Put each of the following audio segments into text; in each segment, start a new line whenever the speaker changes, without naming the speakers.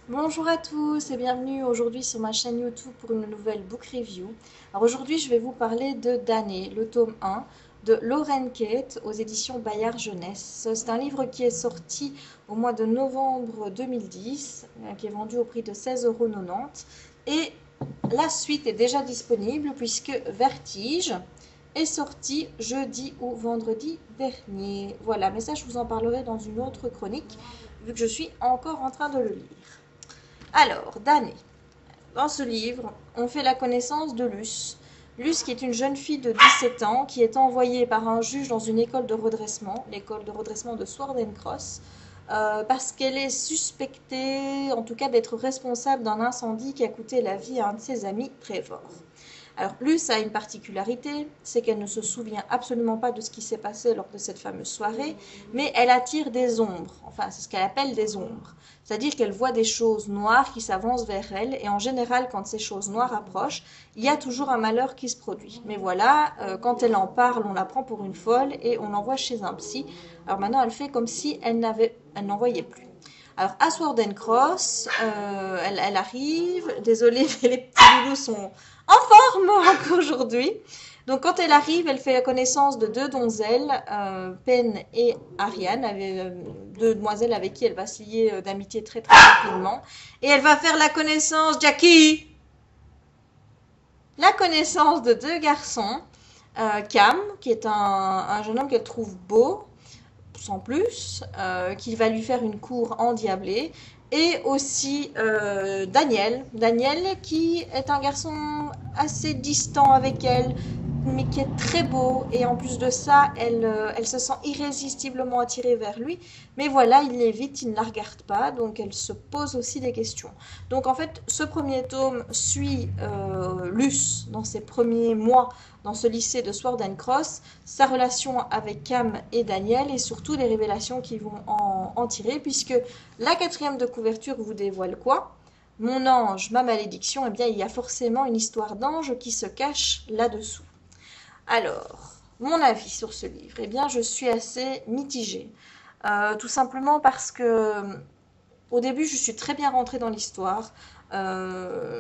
Bonjour à tous et bienvenue aujourd'hui sur ma chaîne YouTube pour une nouvelle book review. Alors aujourd'hui je vais vous parler de Damnée, le tome 1 de Lauren Kate aux éditions Bayard Jeunesse. C'est un livre qui est sorti au mois de novembre 2010, qui est vendu au prix de 16,90 € et la suite est déjà disponible puisque Vertige est sorti jeudi ou vendredi dernier. Voilà, mais ça je vous en parlerai dans une autre chronique vu que je suis encore en train de le lire. Alors, Damnée. Dans ce livre, on fait la connaissance de Luce. Luce qui est une jeune fille de 17 ans qui est envoyée par un juge dans une école de redressement, l'école de redressement de Sword and Cross, parce qu'elle est suspectée, en tout cas, d'être responsable d'un incendie qui a coûté la vie à un de ses amis, Trevor. Alors, Luce a une particularité, c'est qu'elle ne se souvient absolument pas de ce qui s'est passé lors de cette fameuse soirée, mais elle attire des ombres, enfin, c'est ce qu'elle appelle des ombres. C'est-à-dire qu'elle voit des choses noires qui s'avancent vers elle, et en général, quand ces choses noires approchent, il y a toujours un malheur qui se produit. Mais voilà, quand elle en parle, on la prend pour une folle, et on l'envoie chez un psy. Alors maintenant, elle fait comme si elle n'en voyait plus. Alors, à Sword and Cross, elle arrive. Désolée, mais les petits loulous sont en forme encore aujourd'hui. Donc, quand elle arrive, elle fait la connaissance de deux donzelles, Pen et Ariane, deux demoiselles avec qui elle va se lier d'amitié très très rapidement. Et elle va faire la connaissance, Jackie, la connaissance de deux garçons, Cam, qui est un jeune homme qu'elle trouve beau, sans plus, qui va lui faire une cour endiablée, et aussi Daniel qui est un garçon assez distant avec elle, mais qui est très beau, et en plus de ça, elle se sent irrésistiblement attirée vers lui, mais voilà, il l'évite, il ne la regarde pas, donc elle se pose aussi des questions. Donc en fait, ce premier tome suit Luce dans ses premiers mois dans ce lycée de Sword and Cross, sa relation avec Cam et Daniel, et surtout les révélations qu'ils vont en tirer, puisque la quatrième de couverture vous dévoile quoi? Mon ange, ma malédiction, eh bien il y a forcément une histoire d'ange qui se cache là-dessous. Alors, mon avis sur ce livre, eh bien je suis assez mitigée. Tout simplement parce que au début, je suis très bien rentrée dans l'histoire.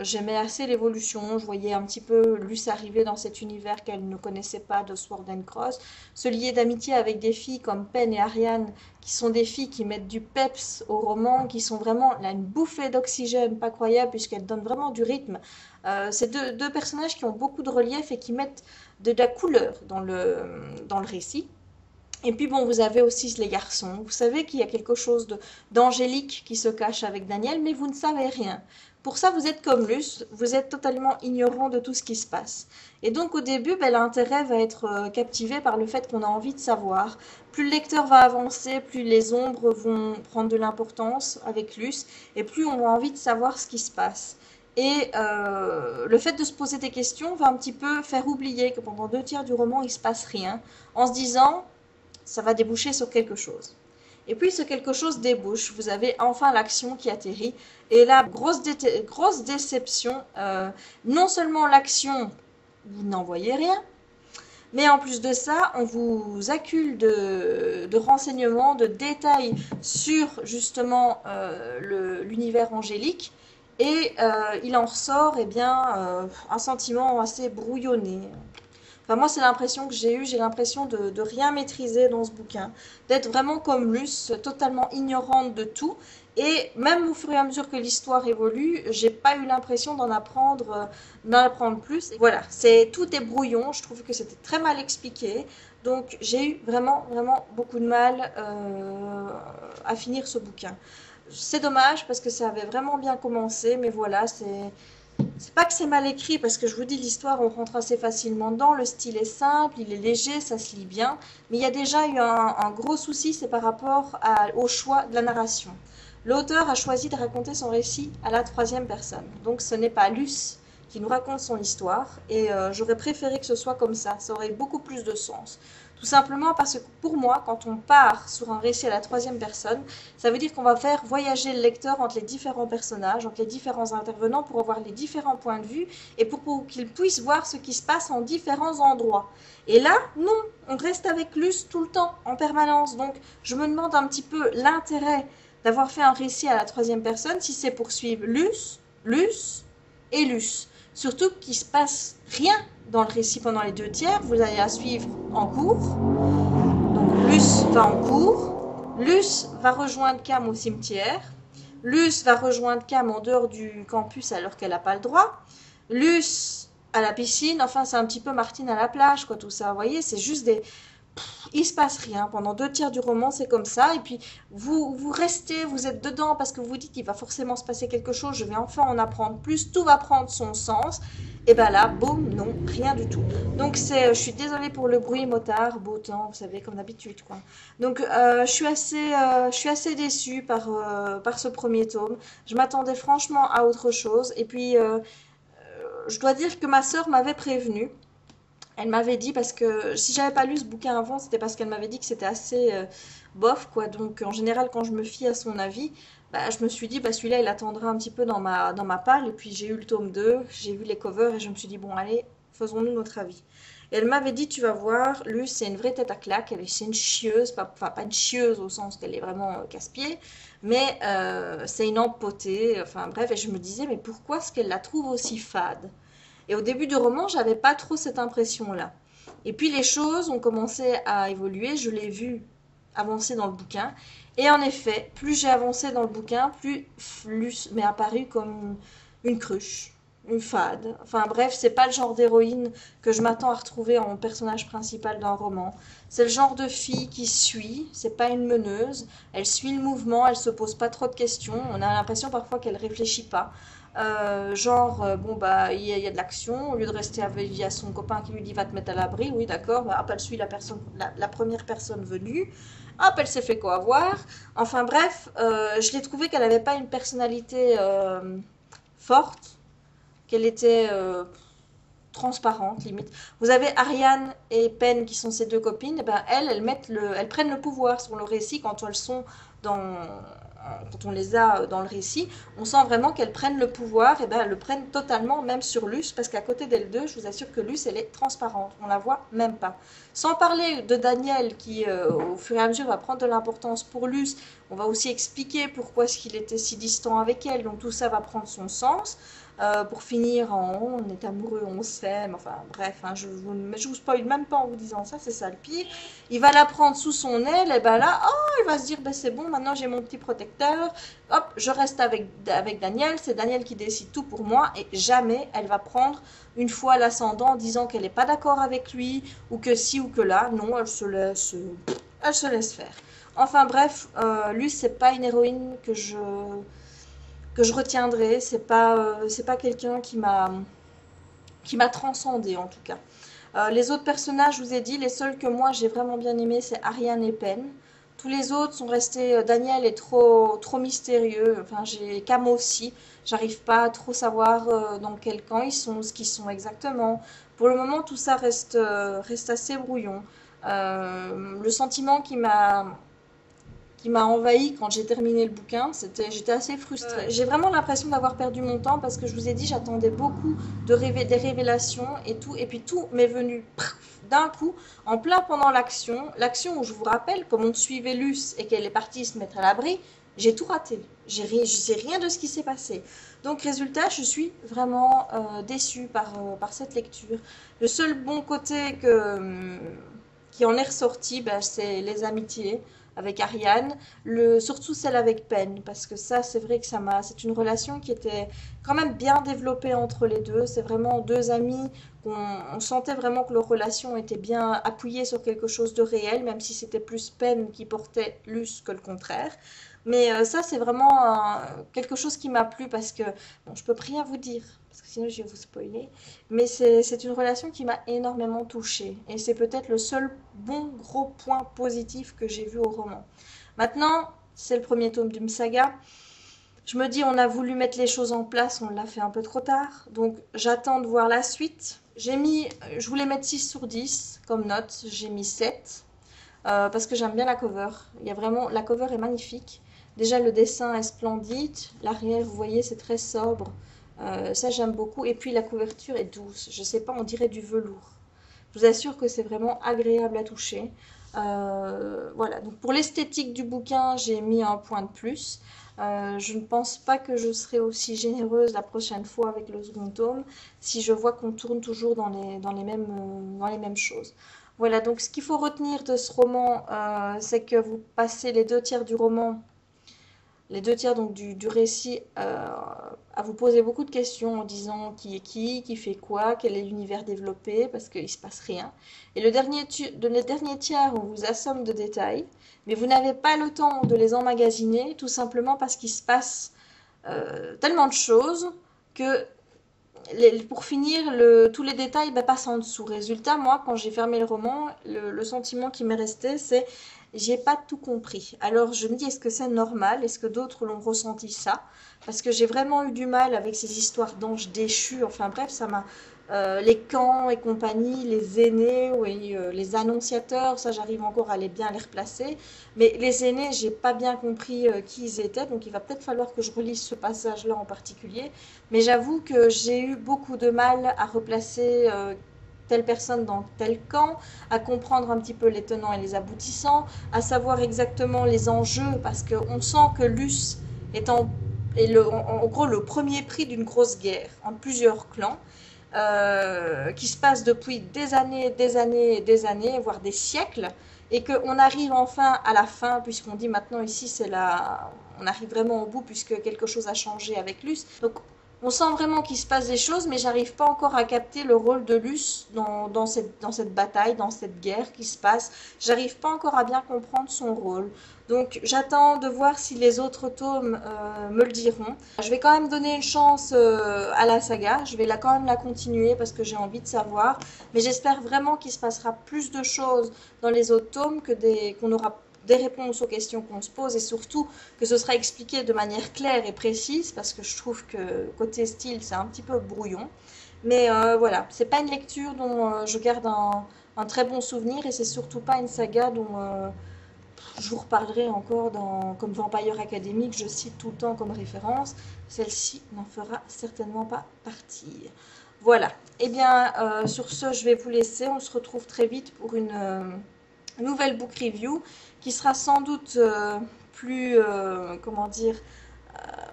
J'aimais assez l'évolution. Je voyais un petit peu Luce arriver dans cet univers qu'elle ne connaissait pas de Sword and Cross. Se lier d'amitié avec des filles comme Pen et Ariane, qui sont des filles qui mettent du peps au roman, qui sont vraiment là, une bouffée d'oxygène pas croyable, puisqu'elles donnent vraiment du rythme. C'est deux personnages qui ont beaucoup de relief et qui mettent de la couleur dans le récit. Et puis bon, vous avez aussi les garçons. Vous savez qu'il y a quelque chose d'angélique qui se cache avec Daniel, mais vous ne savez rien. Pour ça, vous êtes comme Luce, vous êtes totalement ignorant de tout ce qui se passe. Et donc au début, l'intérêt va être captivé par le fait qu'on a envie de savoir. Plus le lecteur va avancer, plus les ombres vont prendre de l'importance avec Luce, et plus on a envie de savoir ce qui se passe. Et le fait de se poser des questions va un petit peu faire oublier que pendant 2 tiers du roman, il ne se passe rien, en se disant ça va déboucher sur quelque chose. Et puis ce quelque chose débouche, vous avez enfin l'action qui atterrit. Et là, grosse déception, non seulement l'action, vous n'en voyez rien, mais en plus de ça, on vous accule de renseignements, de détails sur justement l'univers angélique. Et il en ressort eh bien, un sentiment assez brouillonné. Enfin, moi, c'est l'impression que j'ai eue. J'ai l'impression de rien maîtriser dans ce bouquin. D'être vraiment comme Luce, totalement ignorante de tout. Et même au fur et à mesure que l'histoire évolue, j'ai pas eu l'impression d'en apprendre plus. Et voilà, tout est brouillon. Je trouve que c'était très mal expliqué. Donc, j'ai eu vraiment, vraiment beaucoup de mal à finir ce bouquin. C'est dommage parce que ça avait vraiment bien commencé, mais voilà, c'est pas que c'est mal écrit, parce que je vous dis, l'histoire, on rentre assez facilement dedans, le style est simple, il est léger, ça se lit bien, mais il y a déjà eu un gros souci, c'est par rapport au choix de la narration. L'auteur a choisi de raconter son récit à la troisième personne, donc ce n'est pas Luce qui nous raconte son histoire, et j'aurais préféré que ce soit comme ça aurait beaucoup plus de sens. Tout simplement parce que pour moi, quand on part sur un récit à la troisième personne, ça veut dire qu'on va faire voyager le lecteur entre les différents personnages, entre les différents intervenants pour avoir les différents points de vue et pour qu'il puisse voir ce qui se passe en différents endroits. Et là, non, on reste avec Luce tout le temps, en permanence. Donc, je me demande un petit peu l'intérêt d'avoir fait un récit à la troisième personne si c'est pour suivre Luce, Luce et Luce. Surtout qu'il ne se passe rien dans le récit pendant les 2 tiers, vous allez la suivre en cours. Donc Luce va en cours, Luce va rejoindre Cam au cimetière, Luce va rejoindre Cam en dehors du campus alors qu'elle n'a pas le droit, Luce à la piscine, enfin c'est un petit peu Martine à la plage, quoi, tout ça, vous voyez, c'est juste des... Il se passe rien. Pendant 2 tiers du roman, c'est comme ça. Et puis, vous restez, vous êtes dedans parce que vous dites qu'il va forcément se passer quelque chose. Je vais enfin en apprendre plus. Tout va prendre son sens. Et ben là, boum, non, rien du tout. Donc, je suis désolée pour le bruit, motard, beau temps, vous savez, comme d'habitude, quoi. Donc, je suis assez déçue par ce premier tome. Je m'attendais franchement à autre chose. Et puis, je dois dire que ma sœur m'avait prévenue. Elle m'avait dit, parce que si j'avais pas lu ce bouquin avant, c'était parce qu'elle m'avait dit que c'était assez bof, quoi. Donc en général, quand je me fie à son avis, bah, je me suis dit, bah, celui-là, il attendra un petit peu dans ma palle. Et puis j'ai eu le tome 2, j'ai vu les covers et je me suis dit, bon, allez, faisons-nous notre avis. Et elle m'avait dit, tu vas voir, Luce, c'est une vraie tête à claque, c'est une chieuse, enfin pas une chieuse au sens qu'elle est vraiment casse-pied, mais c'est une empotée, enfin bref, et je me disais, mais pourquoi est-ce qu'elle la trouve aussi fade? Et au début du roman, j'avais pas trop cette impression-là. Et puis les choses ont commencé à évoluer, je l'ai vu avancer dans le bouquin. Et en effet, plus j'ai avancé dans le bouquin, plus Luce m'est apparue comme une cruche, une fade. Enfin bref, c'est pas le genre d'héroïne que je m'attends à retrouver en personnage principal d'un roman. C'est le genre de fille qui suit, c'est pas une meneuse. Elle suit le mouvement, elle se pose pas trop de questions. On a l'impression parfois qu'elle réfléchit pas. Bon bah il y a de l'action, au lieu de rester avec via son copain qui lui dit va te mettre à l'abri, oui d'accord, bah, hop elle suit la première personne venue, hop elle s'est fait quoi avoir, enfin bref, je l'ai trouvé qu'elle n'avait pas une personnalité forte, qu'elle était transparente limite. Vous avez Ariane et Pen qui sont ses deux copines, et ben elles prennent le pouvoir sur le récit quand elles sont dans quand on les a dans le récit, on sent vraiment qu'elles prennent le pouvoir, et ben elles le prennent totalement, même sur Luce, parce qu'à côté d'elles deux, je vous assure que Luce, elle est transparente, on la voit même pas. Sans parler de Daniel, qui au fur et à mesure va prendre de l'importance pour Luce, on va aussi expliquer pourquoi est-ce qu'il était si distant avec elle, donc tout ça va prendre son sens. Pour finir on est amoureux, on s'aime, enfin bref, hein, je vous spoil même pas en vous disant ça, c'est ça le pire. Il va la prendre sous son aile, et ben là, oh, il va se dire, ben c'est bon, maintenant j'ai mon petit protecteur, hop, je reste avec Daniel, c'est Daniel qui décide tout pour moi, et jamais elle va prendre une fois l'ascendant en disant qu'elle n'est pas d'accord avec lui, ou que si ou que là, non, elle se laisse faire. Enfin bref, lui, c'est pas une héroïne que je retiendrai, c'est pas quelqu'un qui m'a transcendé en tout cas. Les autres personnages, je vous ai dit, les seuls que moi j'ai vraiment bien aimés, c'est Ariane et Pen. Tous les autres sont restés. Daniel est trop mystérieux. Enfin, j'ai Cam aussi. J'arrive pas à trop savoir dans quel camp ils sont, ce qu'ils sont exactement. Pour le moment, tout ça reste assez brouillon. Le sentiment qui m'a envahi quand j'ai terminé le bouquin, j'étais assez frustrée. J'ai vraiment l'impression d'avoir perdu mon temps parce que je vous ai dit, j'attendais beaucoup des révélations et tout, et puis tout m'est venu d'un coup, en plein pendant l'action où je vous rappelle, comme on suivait Luce et qu'elle est partie se mettre à l'abri, j'ai tout raté. Je sais rien de ce qui s'est passé. Donc résultat, je suis vraiment déçue par cette lecture. Le seul bon côté qui en est ressorti, ben, c'est les amitiés avec Ariane, surtout celle avec Pen, parce que ça, c'est vrai que c'est une relation qui était quand même bien développée entre les deux. C'est vraiment deux amis, on sentait vraiment que leur relation était bien appuyée sur quelque chose de réel, même si c'était plus Pen qui portait Luce que le contraire. Mais ça, c'est vraiment quelque chose qui m'a plu parce que, bon, je peux rien vous dire, parce que sinon je vais vous spoiler, mais c'est une relation qui m'a énormément touchée. Et c'est peut-être le seul bon gros point positif que j'ai vu au roman. Maintenant, c'est le premier tome d'une saga. Je me dis, on a voulu mettre les choses en place, on l'a fait un peu trop tard. Donc, j'attends de voir la suite. Je voulais mettre 6 sur 10 comme note. J'ai mis 7 parce que j'aime bien la cover. La cover est magnifique. Déjà, le dessin est splendide. L'arrière, vous voyez, c'est très sobre. Ça, j'aime beaucoup. Et puis, la couverture est douce. Je sais pas, on dirait du velours. Je vous assure que c'est vraiment agréable à toucher. Voilà, donc pour l'esthétique du bouquin, j'ai mis un point de plus. Je ne pense pas que je serai aussi généreuse la prochaine fois avec le second tome si je vois qu'on tourne toujours dans les mêmes choses. Voilà, donc ce qu'il faut retenir de ce roman, c'est que vous passez les deux tiers donc du récit à vous poser beaucoup de questions en disant qui fait quoi, quel est l'univers développé, parce qu'il ne se passe rien. Et le dernier tiers, on vous assomme de détails, mais vous n'avez pas le temps de les emmagasiner, tout simplement parce qu'il se passe tellement de choses que pour finir, tous les détails passent en dessous. Résultat, moi, quand j'ai fermé le roman, le sentiment qui m'est resté, c'est j'ai pas tout compris. Alors je me dis, est-ce que c'est normal? Est-ce que d'autres l'ont ressenti ça? Parce que j'ai vraiment eu du mal avec ces histoires d'anges déchus. Enfin bref, ça m'a... les camps et compagnie, les aînés, oui, les annonciateurs, ça j'arrive encore à bien les replacer. Mais les aînés, j'ai pas bien compris qui ils étaient, donc il va peut-être falloir que je relise ce passage-là en particulier. Mais j'avoue que j'ai eu beaucoup de mal à replacer telle personne dans tel camp, à comprendre un petit peu les tenants et les aboutissants, à savoir exactement les enjeux, parce qu'on sent que Luce est en gros le premier prix d'une grosse guerre entre plusieurs clans. Qui se passe depuis des années, des années, des années, voire des siècles, et qu'on arrive enfin à la fin, puisqu'on dit maintenant ici c'est la... on arrive vraiment au bout puisque quelque chose a changé avec Luce. Donc on sent vraiment qu'il se passe des choses, mais j'arrive pas encore à capter le rôle de Luce dans cette bataille, dans cette guerre qui se passe. J'arrive pas encore à bien comprendre son rôle. Donc j'attends de voir si les autres tomes me le diront. Je vais quand même donner une chance à la saga. Je vais quand même la continuer parce que j'ai envie de savoir. Mais j'espère vraiment qu'il se passera plus de choses dans les autres tomes qu'on aura des réponses aux questions qu'on se pose et surtout que ce sera expliqué de manière claire et précise parce que je trouve que côté style c'est un petit peu brouillon. Mais voilà, c'est pas une lecture dont je garde un très bon souvenir et c'est surtout pas une saga dont je vous reparlerai encore comme Vampire Academy que je cite tout le temps comme référence. Celle-ci n'en fera certainement pas partie. Voilà. Eh bien, sur ce, je vais vous laisser. On se retrouve très vite pour une nouvelle book review qui sera sans doute plus, comment dire,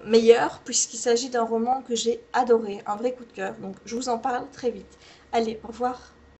meilleure puisqu'il s'agit d'un roman que j'ai adoré, un vrai coup de cœur. Donc, je vous en parle très vite. Allez, au revoir.